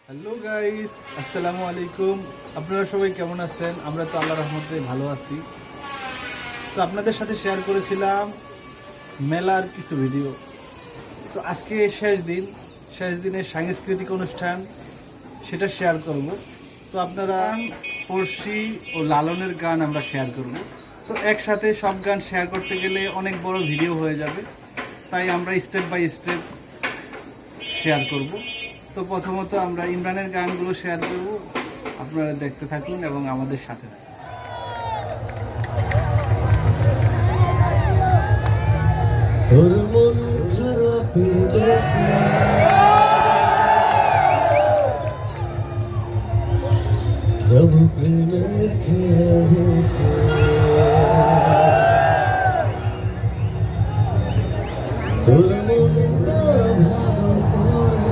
Hello guys, আসসালামু আলাইকুম। আপনারা সবাই কেমন আছেন? আমরা তো আল্লাহর রহমতে ভালো আছি। তো আপনাদের সাথে শেয়ার করেছিলাম মেলার কিছু ভিডিও। তো আজকে শেষ দিনের সাংস্কৃতিক অনুষ্ঠান, সেটা শেয়ার করব। তো আপনারা পড়শি ও লালনের গান আমরা শেয়ার করব। তো একসাথে সব গান শেয়ার করতে গেলে অনেক বড় ভিডিও হয়ে যাবে, তাই আমরা স্টেপ বাই স্টেপ শেয়ার করব। তো প্রথমত আমরা ইমরানের গানগুলো শেয়ার করব, আপনারা দেখতে থাকুন এবং আমাদের সাথে থাকুন। তোর মন খারাপের দেশে যাব প্রেমের খেয়েছে তোর মনটা ভালো করে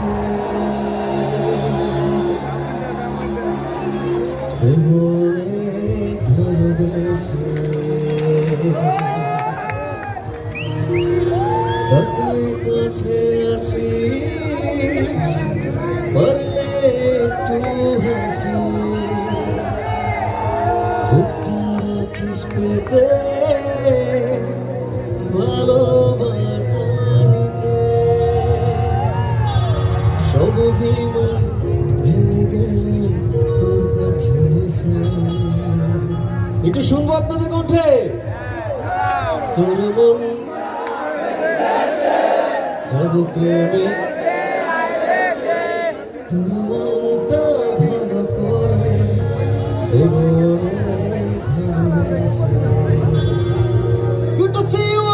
ভালোবেসে রাখলে কাছে আছি পারলে একটু হাসি বুকটা রাখিস পেতে ভালোবাসা নিতে সব অভিমান ভেঙে গেলেন তোর কাছে এসে একটু শুনবো আপনাদের কণ্ঠে তোর মন যাব প্রেমে তোর মনটা ভালো করে দেব গুড টু সি ইউ।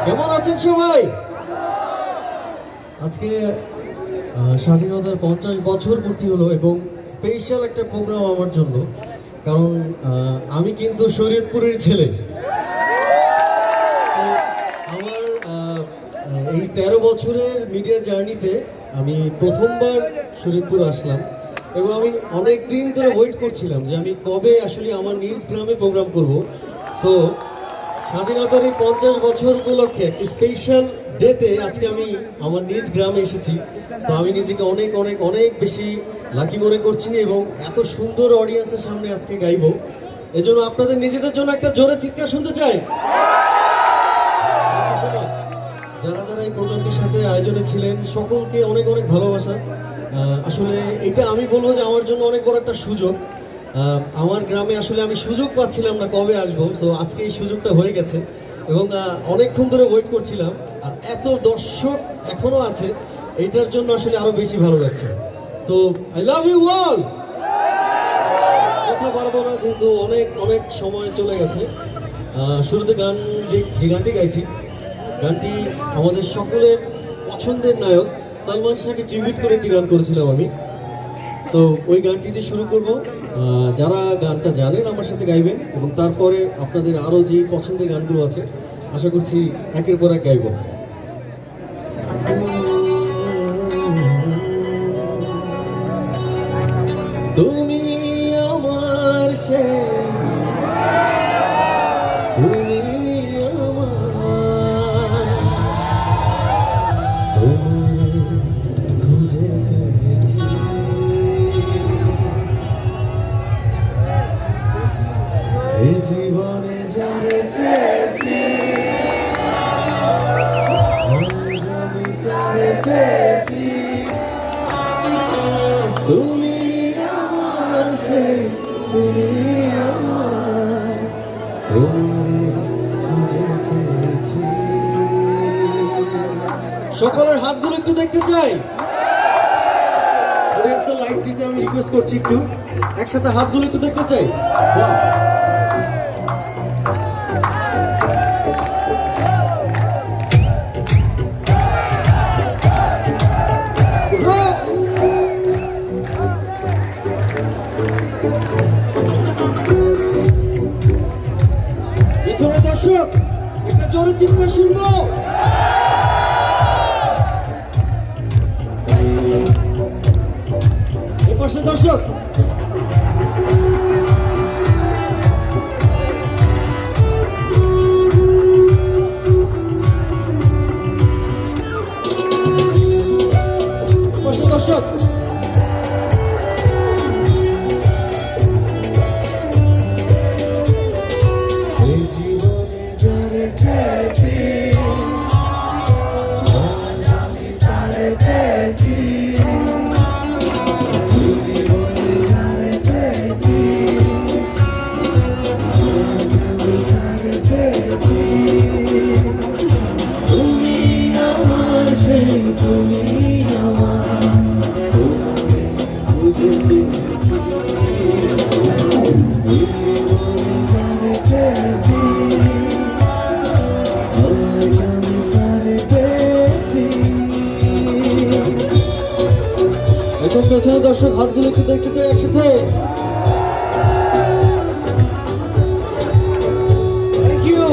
কেমন আছেন সবাই? আজকে স্বাধীনতার 50 বছর পূর্তি হলো এবং স্পেশাল একটা প্রোগ্রাম আমার জন্য, কারণ আমি কিন্তু শরীয়তপুরের ছেলে। এই 13 বছরের মিডিয়া জার্নিতে আমি প্রথমবার শরীয়তপুর আসলাম এবং আমি অনেক দিন ধরে ওয়েট করছিলাম যে আমি কবে আসলে আমার নিজ গ্রামে প্রোগ্রাম করব। সো স্বাধীনতার এই 50 বছর উপলক্ষে একটি স্পেশাল ডেতে আজকে আমি আমার নিজ গ্রামে এসেছি। সো আমি নিজেকে অনেক অনেক অনেক বেশি লাকি মনে করছি এবং এত সুন্দর অডিয়েন্সের সামনে আজকে গাইবো। এজন্য আপনাদের নিজেদের জন্য একটা জোরে চিৎকার শুনতে চাই। যারা যারা এই প্রোগ্রামটির সাথে আয়োজনে ছিলেন সকলকে অনেক অনেক ভালোবাসা। আসলে এটা আমি বলবো যে আমার জন্য অনেক বড় একটা সুযোগ। আমার গ্রামে আসলে আমি সুযোগ পাচ্ছিলাম না কবে আসবো, সো আজকে এই সুযোগটা হয়ে গেছে এবং অনেকক্ষণ ধরে ওয়েট করছিলাম। আর এত দর্শক এখনো আছে, এইটার জন্য আসলে আরো বেশি ভালো লাগছে। So I love you all. কথা পারবো না যেহেতু অনেক অনেক সময় চলে গেছে। শুরুতে যে গানটি গাইছি, গানটি আমাদের সকলের পছন্দের নায়ক সালমান শাহকে ট্রিবিউট করে একটি গান করেছিলাম আমি। তো ওই গানটি দিয়ে শুরু করব। যারা গানটা জানেন আমার সাথে গাইবেন এবং তারপরে আপনাদের আরও যে পছন্দের গানগুলো আছে আশা করছি একের পর এক গাইব। তুমি আমার সে জীবনে যারে চেয়েছি আমি তারে পেয়েছি তুমি আমার সে তুমি আমার খুঁজে পেয়েছি। সকলের হাতগুলো একটু দেখতে চাই। লাইট দিতে আমি রিকোয়েস্ট করছি, একটু একসাথে হাতগুলো একটু দেখতে চাই। পেছনে দর্শক একটা জোরে চিৎকার শুনবো। এপাশে দর্শক দর্শক হাতগুলো একটু দেখতে চাই একসাথে। Thank you.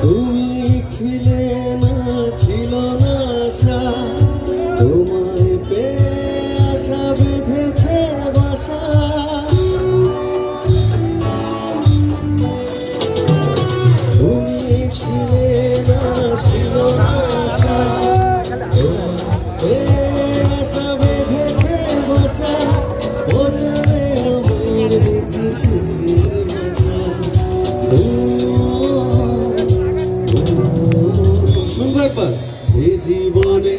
তুমি ছিলে না, ছিল না আশা, তোমায় পেয়ে আশা বেঁধেছে বাসা। তুমি ছিলে না, ছিল না আশা, তোমায় পেয়ে আশা বেঁধেছে বাসা। ওটারে আমার দেখেছি বাসা। শুনবো একবার। এই জীবনে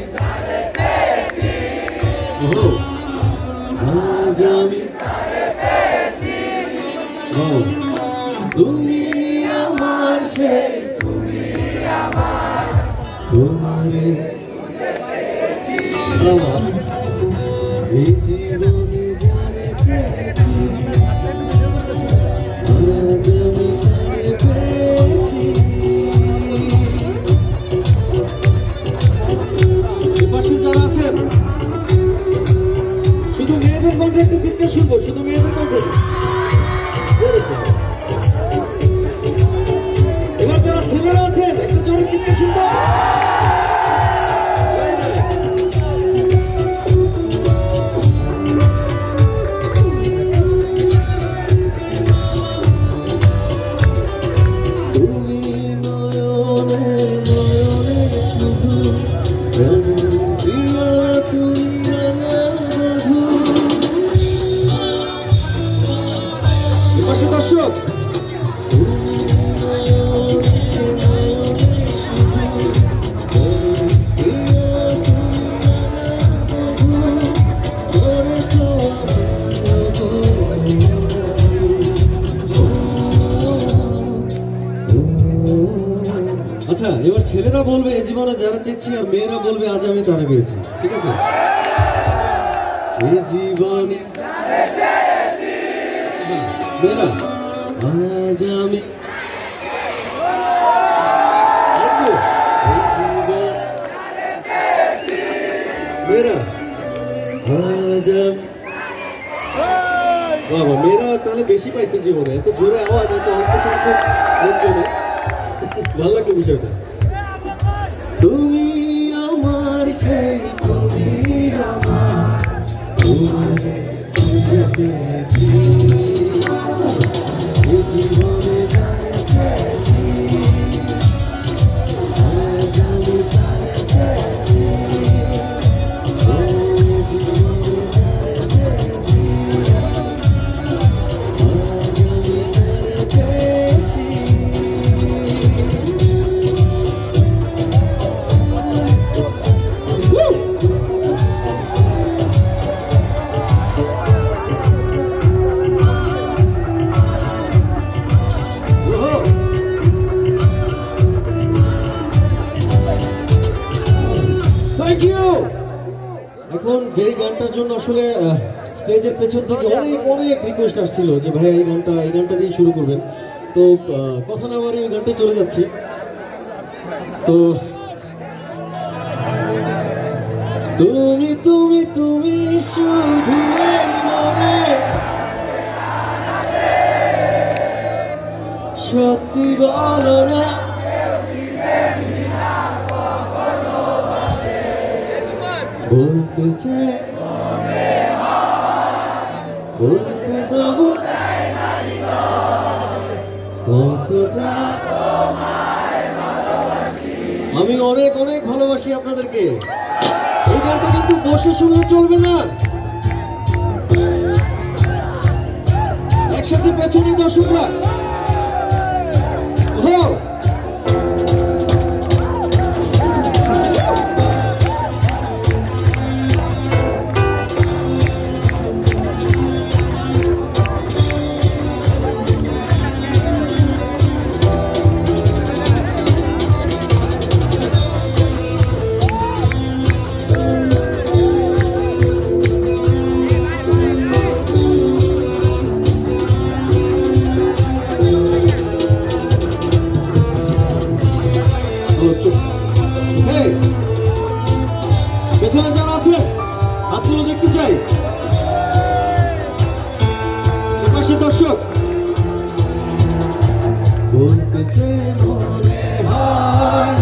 আজ আমি তুমি আমার সে তোমারে আমার এই জীবনে যারে চেয়েছি আজ আমি তারে পেয়েছি। এপাশে যারা আছেন শুধু মেয়েদের কণ্ঠে একটা চিৎকার শুনবো, শুধু মেয়েদের কণ্ঠে। এবার যারা ছেলেরা আছেন একটু জোরে চিৎকার শুনবো। তুমি নয়নে নয়নে শুধু প্রিয়, তুমি আমার বধূ। এপাশে দর্শক তুমি নয়নে নয়নে শুধু প্রিয়, তুমি আমার বধূ। করেছ আচ্ছা, এবার ছেলেরা বলবে এই জীবনে যারা চেয়েছি, আর মেয়েরা বলবে আজ আমি তারা পেয়েছি। ঠিক আছে? এই জীবনে হ্যাঁ, মেয়েরা আজ আমি আরেকটু। এই জীবনে মেয়েরা আজ আমি বাবা, মেয়েরা তাহলে বেশি পাইছে জীবনে। এত জোরে আওয়াজ, এত অল্প সংখ্যক লোকজনে। ভালো লাগলো বিষয়টা। তুমি আমার সেই, তুমি আমার, তোমারে খুঁজে পেয়েছি। এ জীবনে যারে চেয়েছি আজ আমি তারে পেয়েছি। ও জীবনে যারে চেয়েছি আজ আমি তারে পেয়েছি। Thank you. এখন যেই গানটার জন্য আসলে স্টেজের পেছন থেকে অনেক অনেক রিকোয়েস্ট আসছিল যে ভাই এই গানটা দিয়ে শুরু করবেন, তো কথা না বাড়িয়ে ওই গানটাই চলে যাচ্ছি। তো তুমি তুমি তুমি শুধু এই মনে সত্যি বলো না, বলতে চাই বলতে তবু কতটা আমি অনেক অনেক ভালোবাসি আপনাদেরকে। এই গানটা কিন্তু বসে শুনলে চলবে না, একসাথে পেছনে দর্শকরা। বলতে চেয়ে মনে হয়,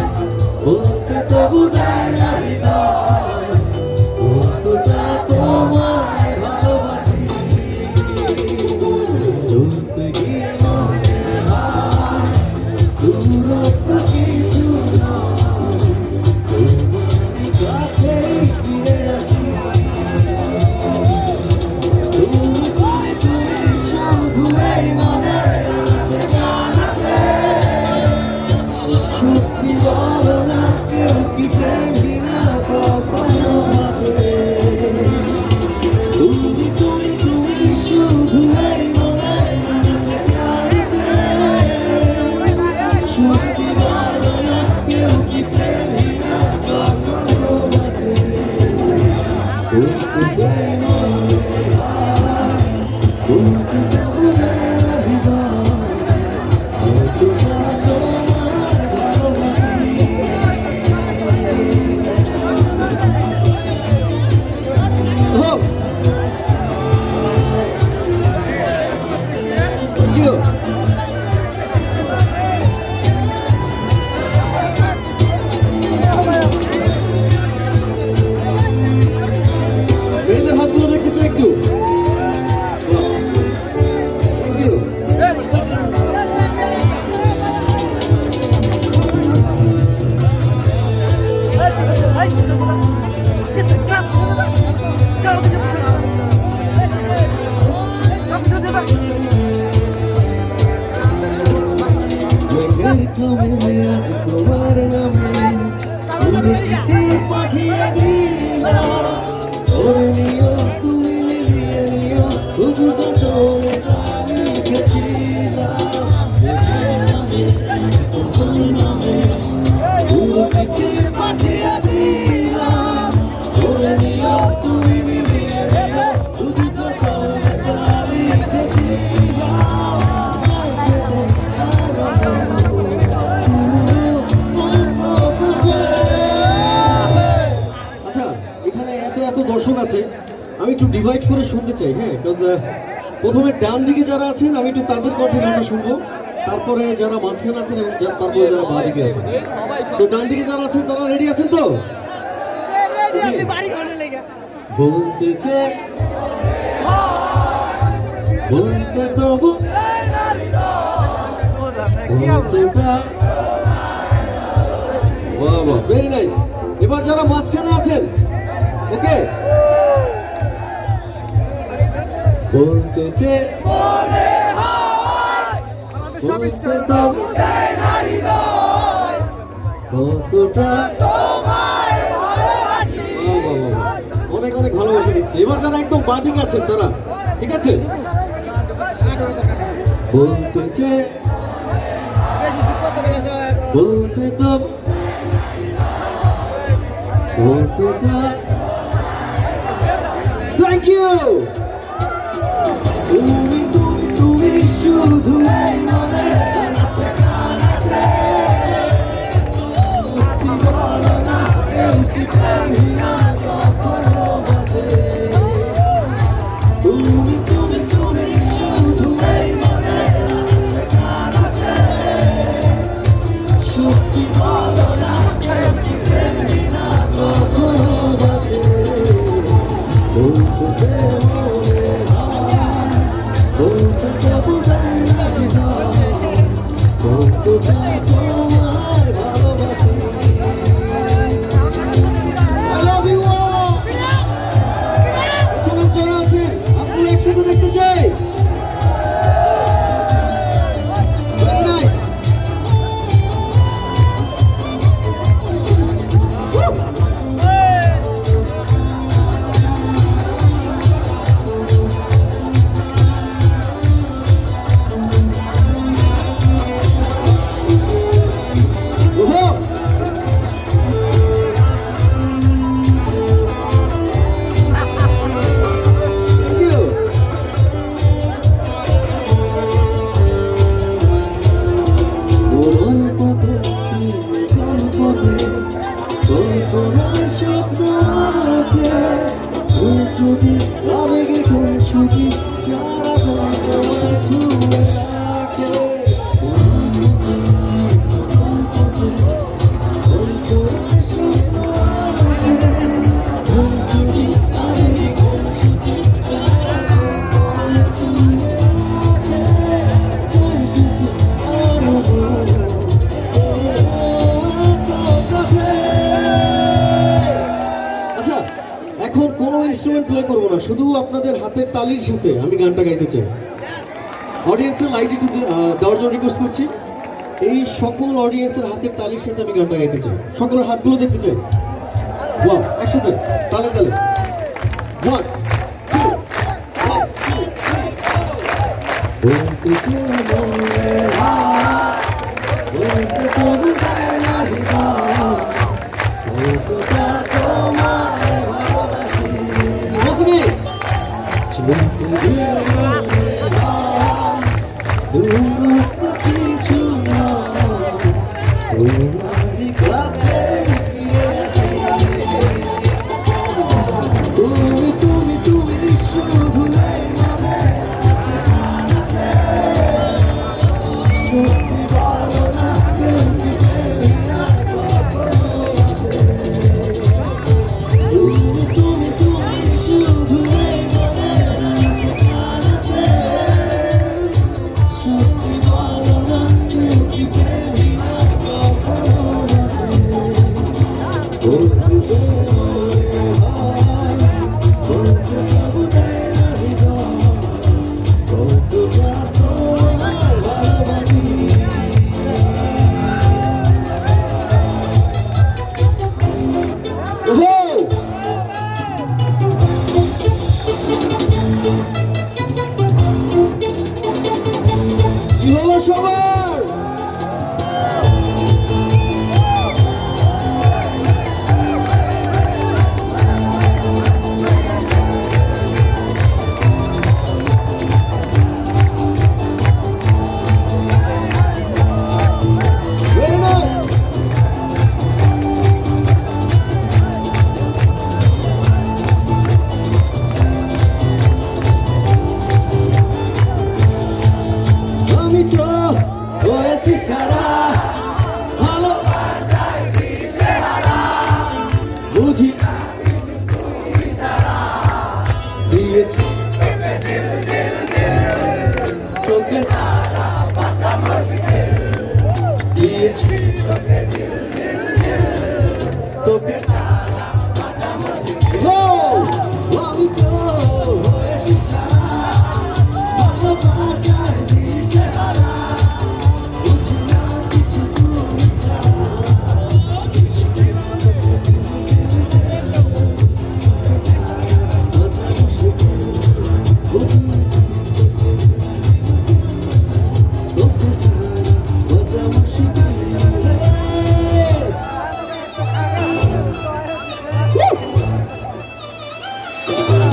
বলতে তবু দেয় না হৃদয়, কতটা তোমায় ভালোবাসি। চলতে গিয়ে মনে হয় দূরত্ব কিছু নয়, তোমার কাছেই ফিরে আসি। তুমি কই, তুমি শুধু এই মনের কাছে। সত্যি বলো না, কেউ কি প্রেমহীনা কখনো বাঁচে? তুমি তুমি তুমি শুধু এই মনের কাছে। সত্যি বলো না, কেউ কি প্রেমহীনা কখনো বাঁচে? বলতে চাই মনে হয়, বলতে তবু দেয় না হৃদয়, কতটা তোমায় ভালোবাসি। Oh! Thank you. মেয়েদের হাতগুলো দেখতে চাই একটু। Thank you. লেখের খামে আজ তোমার নামে পুরো চিঠি পাঠিয়ে দিলাম। ধরে নিও, তুমি মিলিয়ে নিও, তবু যত লিখেছিলাম। লেখের নামে তোমার নামে পুরো চিঠি পাঠিয়ে দিলাম। ধরে নিও, তুমি মিলিয়ে নিও, তবু যত লিখেছিলাম। আচ্ছা, এখানে এত এত দর্শক আছে, আমি একটু ডিভাইড করে শুনতে চাই। হ্যাঁ, প্রথমে ডান দিকে যারা আছেন আমি একটু তাদের কণ্ঠে গানটা শুনবো, তারপরে যারা মাঝখানে আছেন এবং তারপরে যারা বাঁ দিকে আছেন। তো ডান দিকে যারা আছেন তারা রেডি আছেন তো? বলতে চাই, বলতে তবু ভেরি নাইস। এবার যারা মাঝখানে আছেন, ওকে, বলতে চে বলতে তবু দেয় না হৃদয়, কতটা তোমায় ভালোবাসি। অনেক অনেক ভালোবাসা দিচ্ছে। এবার যারা একদম বাদিক আছেন তারা, ঠিক আছে, বলতে চে বলতে তবু কতটা। Thank you. তুমি তুমি তুমি শুধু এই মনের কাছে কাছে। সত্যি বলো না, কেউ কি প্রেমহীনা কখনো বাঁচে? তুমি তুমি তুমি শুধু এই মনের কাছে। সত্যি বলো না, কেউ কি প্রেমহীনা কখনো বাঁচে? বলতে দেয় মনে হয়, বলতে তবু দেয় না হৃদয়, কতটা তোমায় ভালোবাসি। I love you all. চলো চলো আছে, আপনারা একসাথে দেখতে চাই। Very nice. ইনস্ট্রুমেন্ট প্লে করবো না, শুধু আপনাদের হাতের তালির সাথে আমি গানটা গাইতে চাই। অডিয়েন্সের লাইট একটু দেওয়ার জন্য রিকোয়েস্ট করছি। এই সকল অডিয়েন্সের হাতের তালির সাথে আমি গানটা গাইতে চাই। সকলের হাতগুলো দেখতে চাই। ওয়াও, একসাথে তালে তালে। 1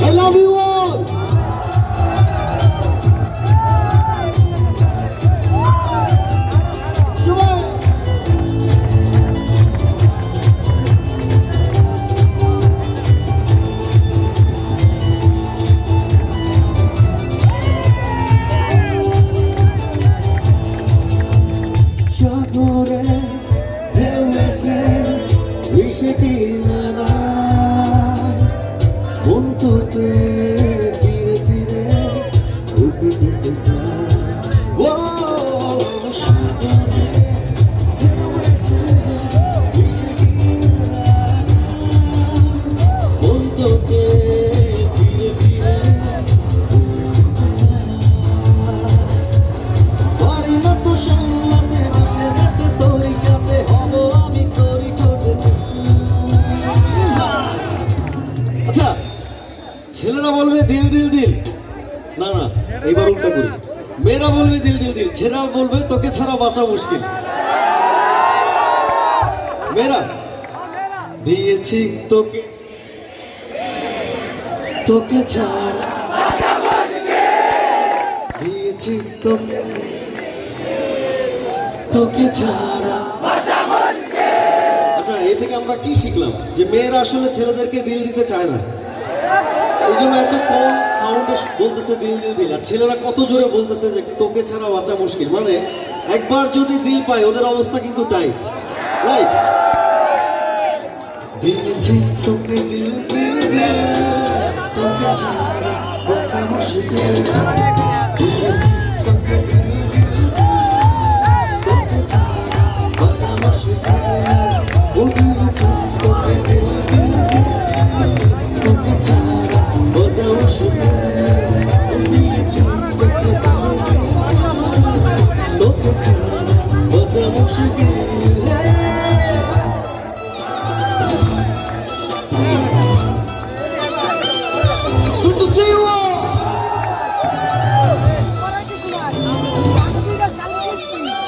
I love you all. ছেলেরা বলবে দিল দিল দিল, না না এইবার উল্টা করি। মেয়েরা বলবে দিল দিল দিল, ছেলেরা বলবে তোকে ছাড়া বাঁচা মুশকিল। মেয়েরা দিয়েছি তোকে, তোকে ছাড়া দিয়েছি তোকে, তোকে ছাড়া। আচ্ছা, এই থেকে আমরা কি শিখলাম? যে মেয়েরা আসলে ছেলেদেরকে দিল দিতে চায় না, এই জন্য এত কম সাউন্ডে বলতেছে দিল দিল দিল। আর ছেলেরা কত জোরে বলতেছে যে তোকে ছাড়া বাঁচা মুশকিল। মানে একবার যদি দিল পায় ওদের অবস্থা কিন্তু টাইট, রাইট? দিয়েছি তোকে দিল দিল দিল, তোকে ছাড়া বাঁচা মুশকিল। দিয়েছি তোকে দিল দিল দিল, তোকে ছাড়া বাঁচা মুশকিল। ও দিয়েছি তোকে দিল দিল দিল, তোকে ছাড়া মুশকিল Good to see you all.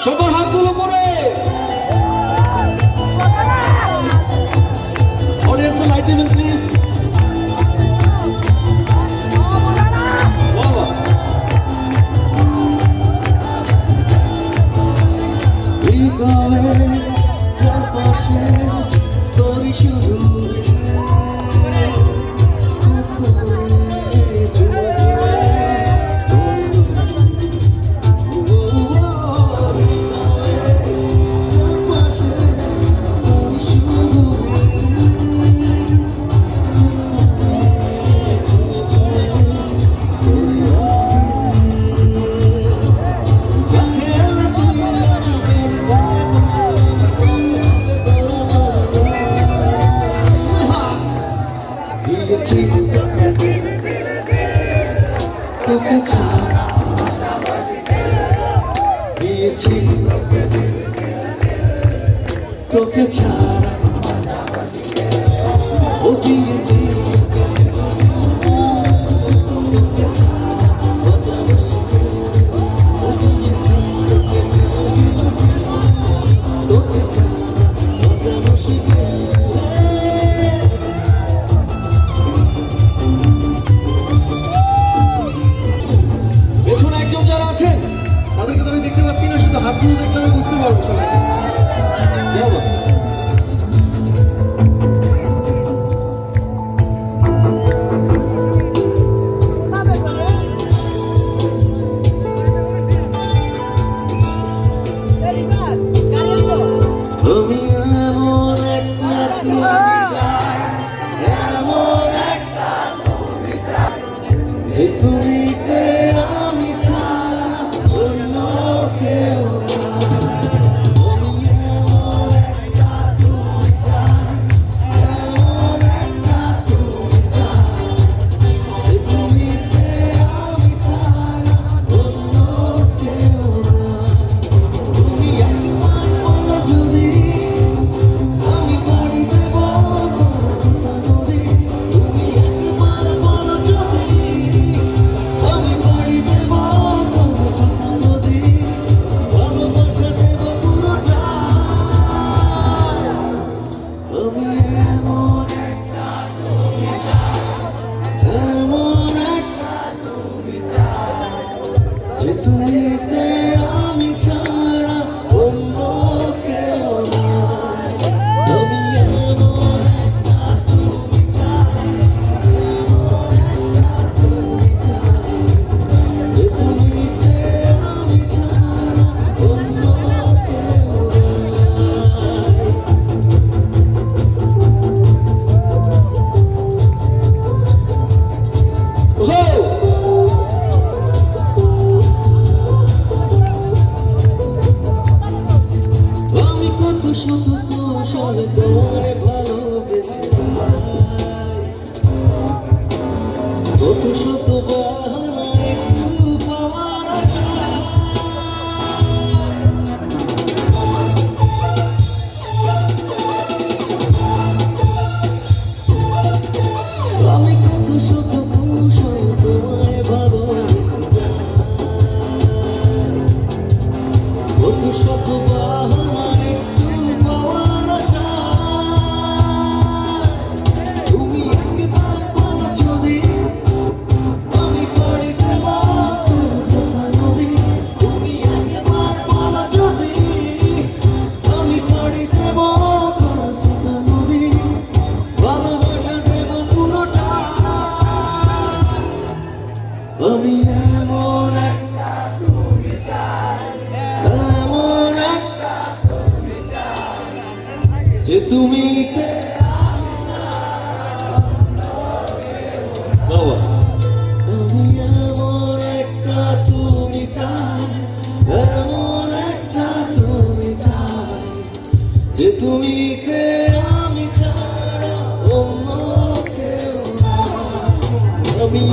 সবার হাতগুলো পরে অডিয়েন্সে লাইট দিবেন প্লিজ হৃদয়ের চারপাশে তোরই শুধু তোকে ছাড়া দিয়েছি তোকে ছাড়া ও দিয়েছি তোকে ছাড়া ও দিয়েছি তোকে ছাড়া পেছনে একজন যারা আছেন তাদেরকে তো আমি দেখতে পাচ্ছি না, শুধু হাতগুলো দেখলে আমি বুঝতে পারবো সবাইকে। যাও আমি এমন একটা এমন একটা যে তুমিতে আমি ছাড়া অন্য কেউ তুমিতে আমি ছাড়া অন্য কেউ নাই। আমি এমন একটা তুমি চাই, এমন একটা তুমি চাই, যে তুমিতে আমি ছাড়া অন্য কেউ নাই। শত কৌশলে তোমায় ভালোবেসে কত শত বাহানা একটু পাওয়ার আশায়। আমি কত শত কৌশলে তোমায় ভালোবেসে কত শত বাহানা আমি এমন একটা তুমি চাই, এমন একটা তুমি চাই, যে তুমিতে বাবা। আমি এমন একটা তুমি চাই, এমন একটা তুমি চাই, যে তুমিতে আমি ছাড়া অন্য কেউ নাই। আমি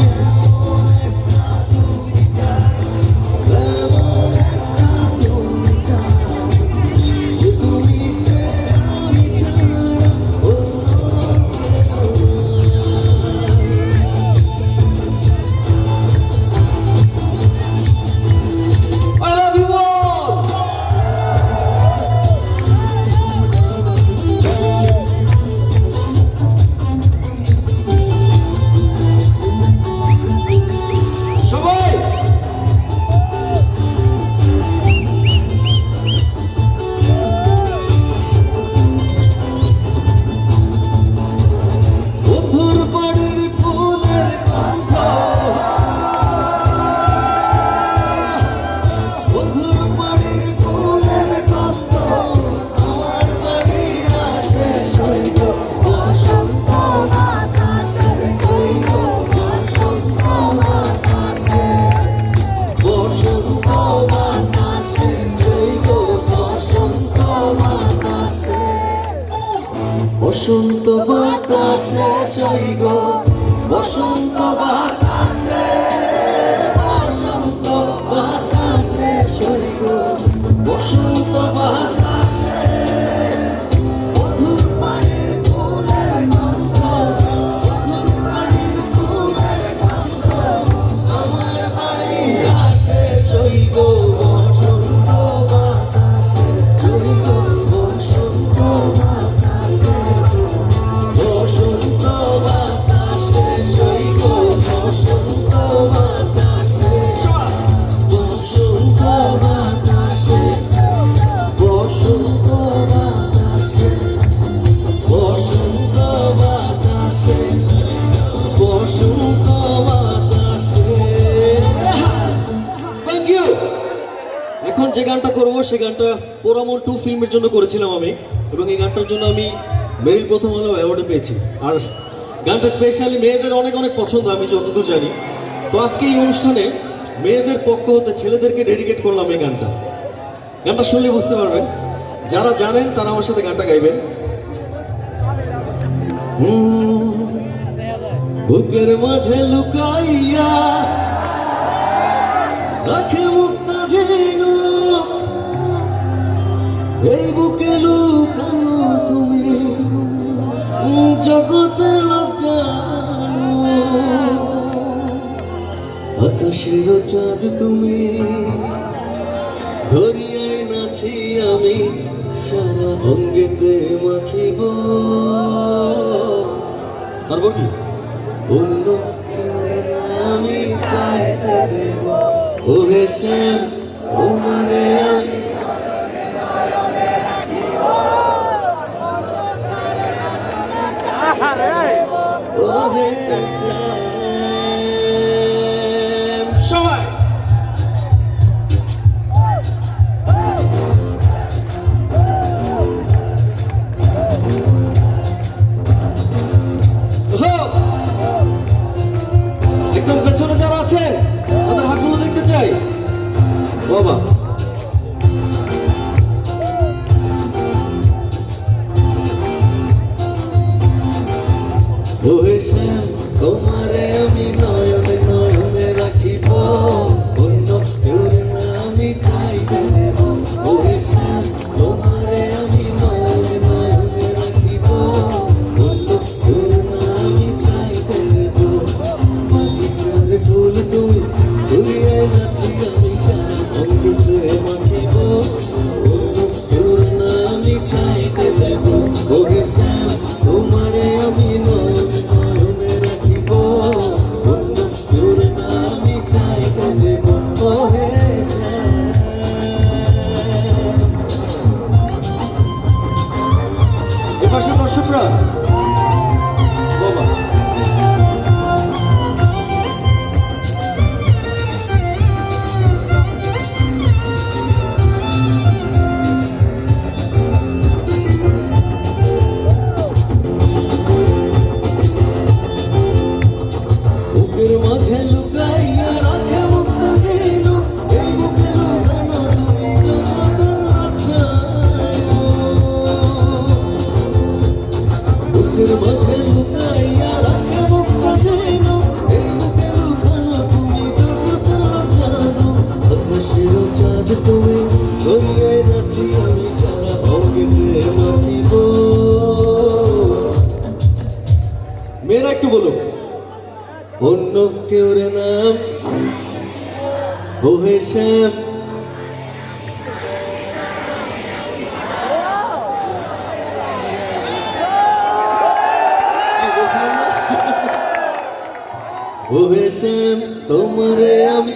বসন্ত বাতাসে সৈগ বসন্ত বাতাসে বসন্ত বাতাসে সৈগ বসন্ত বাতাসে মধুর পানির ফুলের গন্ধ মধুর পানির ফুলের গন্ধ আমার বাড়ি আসে সৈগ বসন্ত বাতাসে সৈগ বসন্ত বাতাসে বসন্ত বাতাসে সৈগ বসন্ত বাতাসে বসন্ত বাতাসে বসন্ত বাতাসে বসন্ত বাতাসে বসন্ত বাতাসে থ্যাংক ইউ। এখন যে গানটা করবো সে গানটা পোরামন 2 ফিল্মের জন্য করেছিলাম আমি, এবং এই গানটার জন্য আমি মেরিল প্রথম আলো অ্যাওয়ার্ডে পেয়েছি। আর গানটা স্পেশালি মেয়েদের অনেক অনেক পছন্দ, আমি যতদূর জানি। তো আজকে এই অনুষ্ঠানে মেয়েদের পক্ষ হতে ছেলেদেরকে ডেডিকেট করলাম এই গানটা। গানটা শুনলে বুঝতে পারবেন, যারা জানেন তারা আমার সাথে গানটা গাইবেন। বুকের মাঝে লুকাইয়া রাখে মুক্তা ঝিনুক, এই বুকে লুকানো তুমি জগতের লোক জানো, আকাশের চাঁদ তুমি, দরিয়ায় নাছি আমি সারা অঙ্গেতে মাখিব। তারপর কি অন্য কেউ না আমি চাইতে দেব, ও হেসে তোমারে আমি ও হেসে সবাই একদম পেছনে যারা আছেন তাদের হাতগুলো দেখতে চাই বাবা। ও শ্যাম তোমারে আমি নয়নে নয়নে রাখিব, অন্য কেউ না আমি চাইতে দেব। ও শ্যাম তোমারে আমি নয়নে নয়নে রাখিব, অন্য কেউ না আমি চাইতে দেব। বাগিচার ফুল তুমি, দুনিয়ায় নাচি আমি সারা অঙ্গিতে মাখিব, অন্য কেউ না আমি চাইতে দেব। ও শ্যাম তোমারে আমি নয়নে নয়নে রাখিব, অন্য কেউ না আমি চাইতে দেব। ও হে শ্যাম এপাশে দর্শকরা বাবা বুকের মাঝে লুকাইয়া রাখে মুক্ত ঝিনুক, এই বুকে লুকানো তুমি জগতের লোক জানো। বুকের মাঝে লুকাইয়া রাখে মুক্ত ঝিনুক, এই বুকে লুকানো তুমি জগতের লোক জানো। আকাশের চাঁদ তুমি, দরিয়ায় নাচি আমি সারা অঙ্গেতে মাখিব। মেয়েরা একটু বলুক, অন্য কেউ রে নাম ও হে শ্যাম। ও হে শ্যাম তোমারে আমি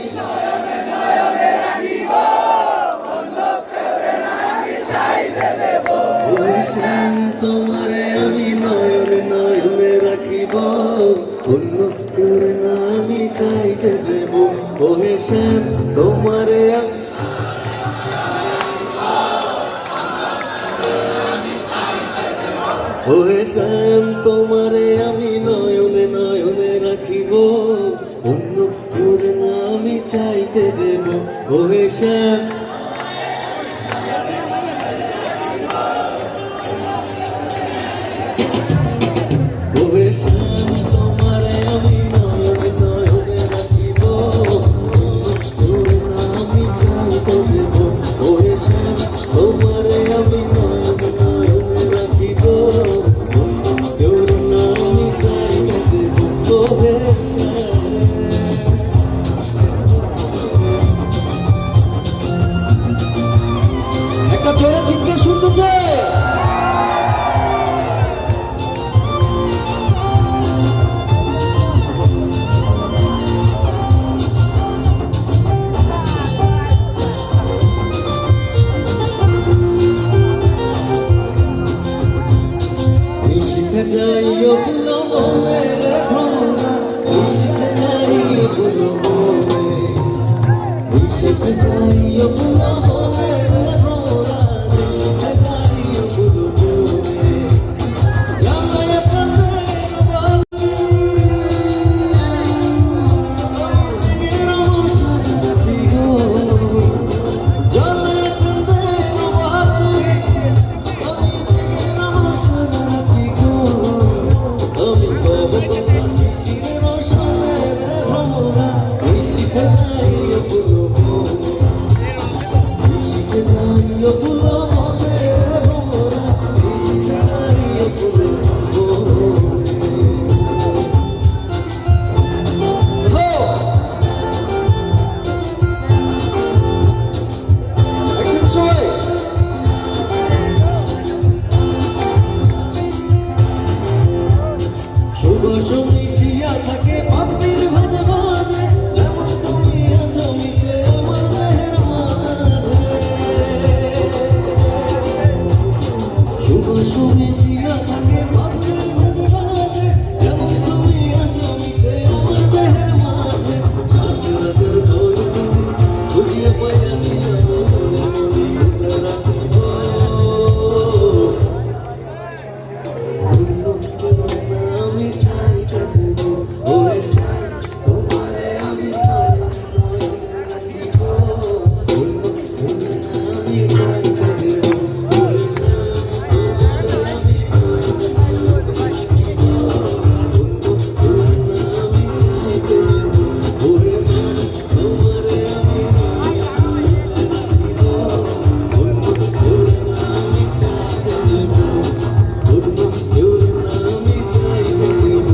ও হে শ্যাম তোমারে আমি নয়নে নয়নে রাখিব, অন্য কেউ না আমি চাইতে দেব। ও হে শ্যাম তোমারে আমি ও হে শ্যাম তোমারে আমি নয়নে নয়নে রাখিব, অন্য কেউ না আমি চাইতে দেব। ও হে শ্যাম চিৎকার শুনতে চাই। নিশিতে যাইও তুলো মনে রে ভ্রমরা, নিশিতে যাইও তুলো মনে, নিশিতে যাইও তুলো মনে রে ভ্রমরা, নিশিতে যাইও তুলো মনে। জানায় চাঁদের বালি, জেগের আমার সাথী গো। জানায় চাঁদের বালি, আমি জেগের আমার সাথী গো। আমি কব তোমরা শিশিরের রোশনে রে ভ্রমরা, নিশিতে যাইও তুলো মনে, নিশিতে যাইও তুলো মনে রে ভ্রমরা, নিশিতে যাইও তুলো মনে। হো! Action সবাই! সুবাস মিশিয়া থাকে পাপড়ির ভাজে ভাজে, যেমন তুমি আছো মিশে আমার দেহের মাঝে। সুবাস মিশিয়া থাকে পাপড়ির ভাজে ভাজে, যেমন তুমি আছো মিশে আমার দেহের মাঝে। রাতের দোল তুমি বুঝিয়ে পাইয়া দিয়া মনে মনে রাখিব। আমি চাইতে দেব ওরে সাই, তোমারে আমি রাখিব। আমি চাইতে দেব ওরে সাই, তোমারে আমি রাখিব। আমি চাইতে দেব ওরে সাই, তোমারে আমি রাখিব। আমি চাইতে দেব অন্য কেউ না, আমি চাইতে দেব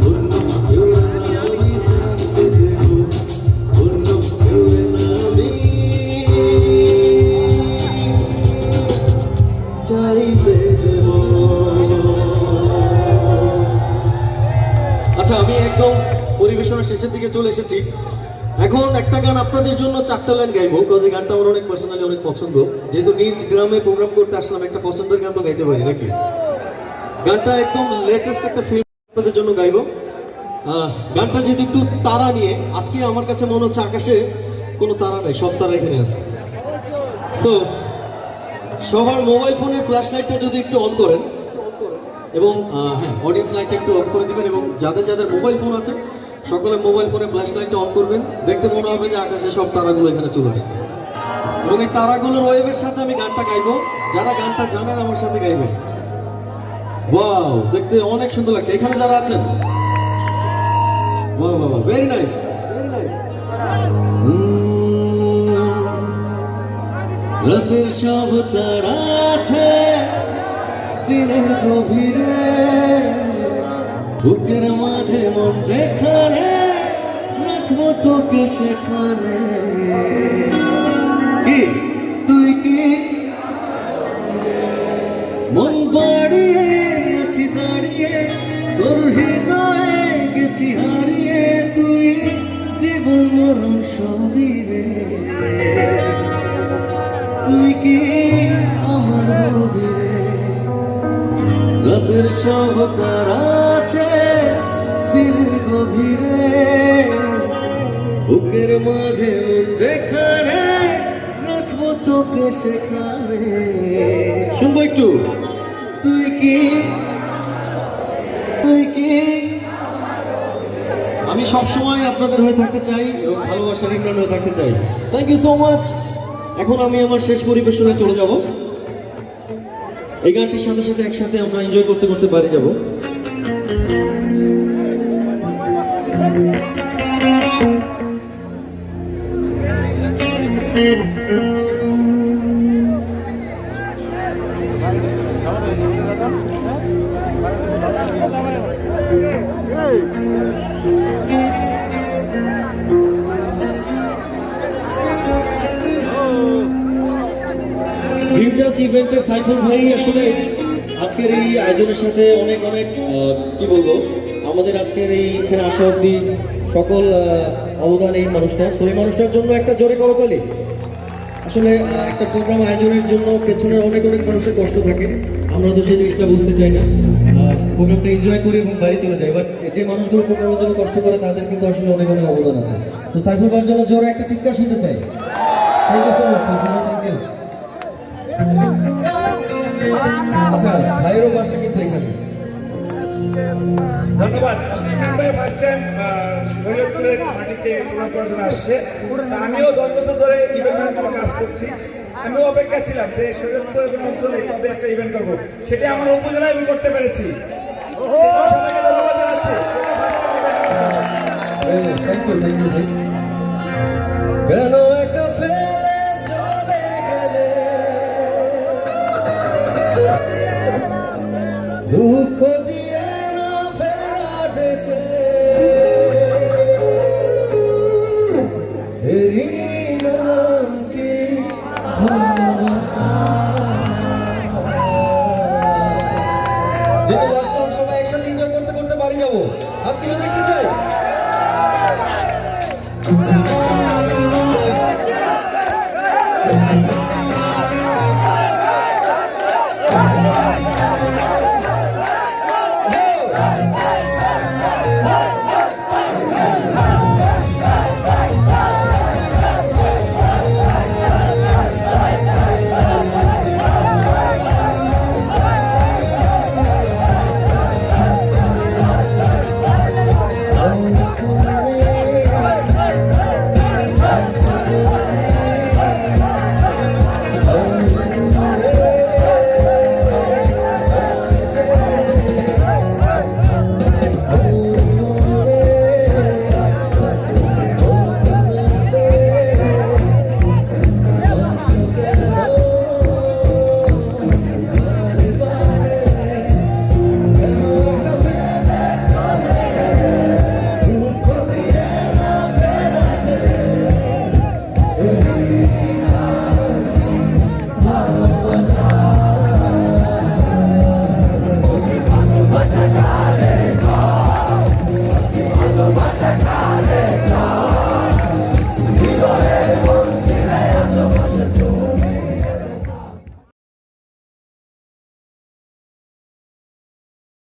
অন্য কেউ না, আমি চাইতে দেব অন্য কেউ না, আমি চাইতে দেব। আচ্ছা, আমি একদম পরিবেশনার শেষের দিকে চলে এসেছি। এখন একটা গান আপনাদের জন্য 4টা লাইন গাইবো, বিকজ এই গানটা আমার অনেক পার্সোনালি অনেক পছন্দ। যেহেতু নিজ গ্রামে প্রোগ্রাম করতে আসলাম, একটা পছন্দের গান তো গাইতে পারি নাকি। গানটা একদম লেটেস্ট একটা ফিল্ম আপনাদের জন্য গাইবো। গানটা যেহেতু একটু তারা নিয়ে, আজকে আমার কাছে মনে হচ্ছে আকাশে কোনো তারা নাই, সব তারা এখানে আছে। সো সবার মোবাইল ফোনের ফ্ল্যাশ লাইটটা যদি একটু অন করেন, এবং হ্যাঁ, অডিয়েন্স লাইটটা একটু অফ করে দিবেন, এবং যাদের যাদের মোবাইল ফোন আছে সকলে মোবাইল ফোনে ফ্ল্যাশ লাইটটা অন করবেন। দেখতে মনে হবে যে আকাশে সব তারাগুলো এখানে চলে আসছে, এবং এই তারাগুলোর ওয়েভের সাথে আমি গানটা গাইবো। যারা গানটা জানেন আমার সাথে গাইবেন। ওয়াও, দেখতে অনেক সুন্দর লাগছে। এখানে যারা আছেন, ওয়াও বাবা, ভেরি নাইস, ভেরি নাইস। রাতের সব তারা আছে দিনের গভীরে, বুকের মাঝে মন যেখানে, রাখবো তোকে সেখানে। কি তুই কি মন বাড়িয়ে আছি দাঁড়িয়ে, তোর হৃদয়ে গেছি হারিয়ে, তুই জীবন মরণ সবই রে। তুই কি আমার হবি রে। রাতের সব তারা আছে দিনের গভীরে, বুকের মাঝে মন যেখানে, রাখবো তোকে সেখানে। শুনবো একটু। তুই কি, তুই কি। আমি সবসময় আপনাদের হয়ে থাকতে চাই এবং ভালোবাসার ইমরান হয়ে থাকতে চাই। Thank you so much. এখন আমি আমার শেষ পরিবেশনায় চলে যাব। এই গানটির সাথে সাথে একসাথে আমরা এনজয় করতে করতে বাড়ি যাব। ড্রিম টাচ ইভেন্টের সাইফুল ভাই আসলে আজকের এই আয়োজনের সাথে অনেক অনেক কি বলবো, আমাদের আজকের এই এখানে আসা অবধি সকল অবদান এই মানুষটার। সো এই মানুষটার জন্য একটা জোরে করতালি। আসলে একটা প্রোগ্রাম আয়োজনের জন্য পেছনের অনেক অনেক মানুষের কষ্ট থাকে, আমরা তো সেই জিনিসটা বুঝতে চাই না। প্রোগ্রামটা এনজয় করি এবং বাইরে চলে যাই, বাট যে মানুষগুলো প্রোগ্রামের জন্য কষ্ট করে তাদের কিন্তু আসলে অনেক অনেক অবদান আছে। তো সাইফুল ভাইয়ের জন্য জোরে একটা চিৎকার শুনতে চাই। Thank you so much Saiful ভাই, থ্যাংক ইউ। আচ্ছা, ভাইয়েরও বাসা কিন্তু এখানে। ধন্যবাদ। আসলে ইমরান ভাই ফার্স্ট টাইম শরীয়তপুরের মাটিতে প্রোগ্রাম করার জন্য আসছে। তা আমিও 10 বছর ধরে ইভেন্ট ম্যানেজমেন্টের কাজ করছি। আমিও অপেক্ষা ছিলাম যে শরীয়তপুরের কোনো অঞ্চলে কবে একটা ইভেন্ট করবো, সেটা আমার উপজেলায় আমি করতে পেরেছি। সেটাও সবাইকে ধন্যবাদ জানাচ্ছি। থ্যাংক ইউ, থ্যাংক ইউ ভাই। কেন একা ফেলে চলে গেলে, দুঃখ দিয়ে না ফেরা দেশে, এরই নাম কি ভালোবাসা। যেহেতু